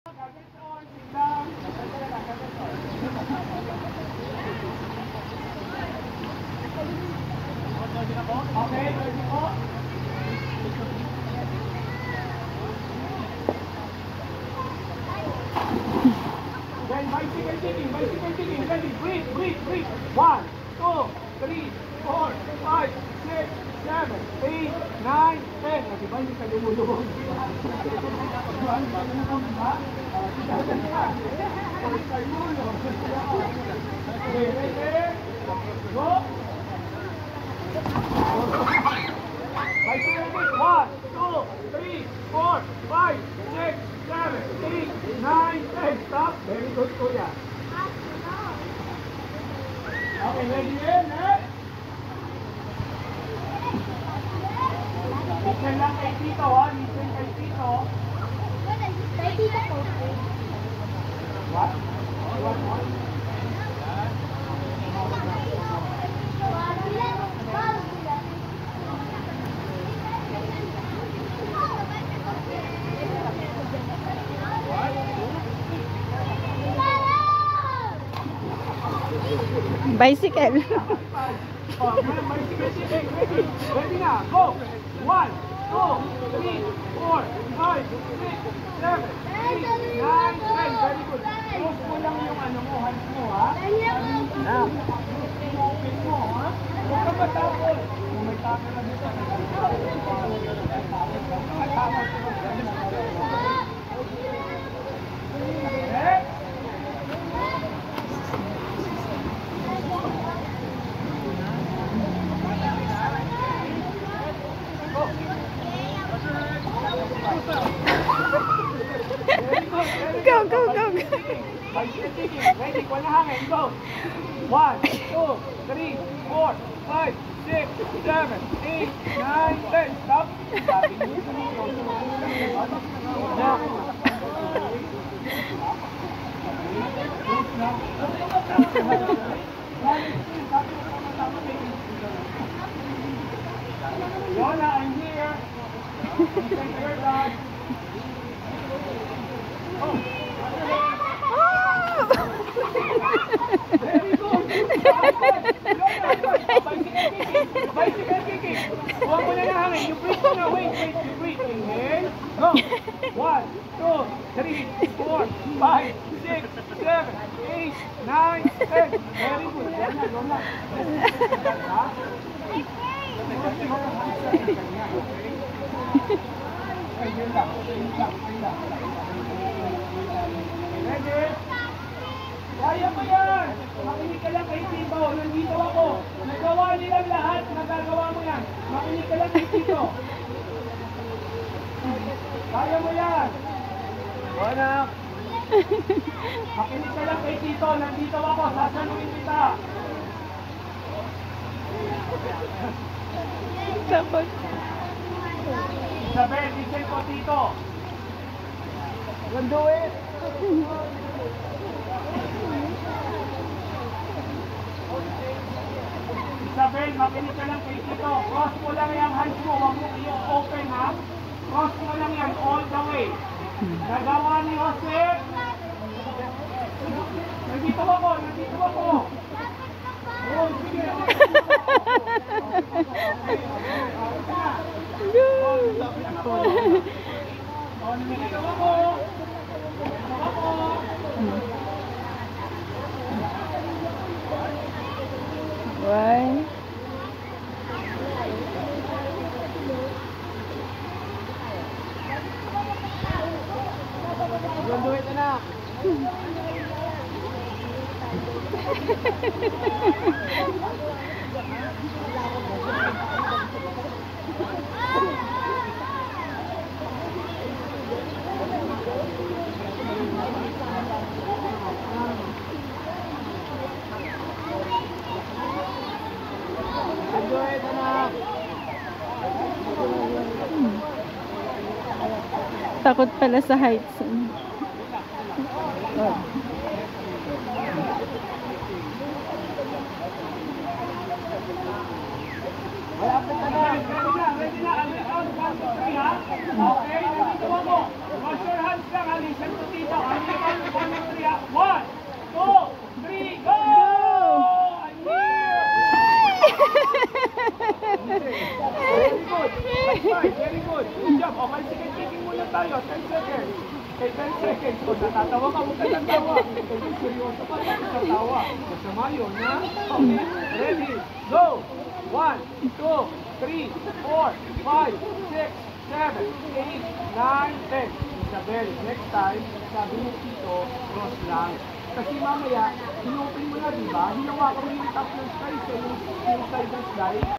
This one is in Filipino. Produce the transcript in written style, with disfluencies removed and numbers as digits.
Okay, ready po? Then bicycle kicking, ready, breathe. 1, 2, 3, 4, 5, 6, 7, 8, 9, 10. Di ba hindi kayo lumulubog? Okay, ready? Go! Bicycle kick, 1, 2, 3, 4, 5, 6, 7, 8, 9, 10. Stop. Very good, Kuya. Okay, ready in, next. Listen lang kay Tito, ha? Listen kay Tito. Kay Tito po. What? Bicycle. Ready na, go! 1, 2, 3, 4, 5, 6, 7, 8, 9, 10. Very good. Close mo lang yung hands mo, ha? Open mo, ha? Huwag ka matapos. Kung may tapos na dito, Go. Ready, wala hangin, go! 1, 2, 3, 4, 5, 6, 7, 8, 9, 10. Stop! Yona, I'm here. Take care, Dad. Very good. Bicycle kicking. Huwag mo na ng hangin. You breathe mo na. Wait. You breathe. Inhale. Go. 1, 2, 3, 4, 5, 6, 7, 8, 9, 10. Very good. Yona. Ready? Kaya mo yan! Makinig ka lang kay Tito. Nandito ako. Nagawa nilang lahat. Nagagawa mo yan. Makinig ka lang kay Tito. Kaya mo yan! Anak! Makinig ka lang kay Tito. Nandito ako. Sasaluhin kita. Tapos. Isabel, listen ko, Tito. Do it. Isabel, makinig ka lang kay Tito. Cross mo lang yung hands mo. Huwag mo i-open, ha? Cross mo lang yan all the way. Nagawa ni Jose. Nandito ako. Oh, sige. Why? Do it, anak. Takot pala sa heights. Ready na. Okay, nandito ako. Wash your hands lang, listen to Tito. Very good. High five. Very good. Good job. Okay, sige, kicking muna tayo. 10 seconds. Okay, 10 seconds. Kung natatawa ka, huwag ka natawa. Okay, seryoso ka, huwag ka natawa. Masama yun, ha? Okay, ready, go! 1, 2, 3, 4, 5, 6, 7, 8, 9, 10. Isabel, next time, sabi mo dito, cross lang. Kasi mamaya, hinopen mo na, di ba? Hinawakan mo yung top ng slice, yung side ng slice.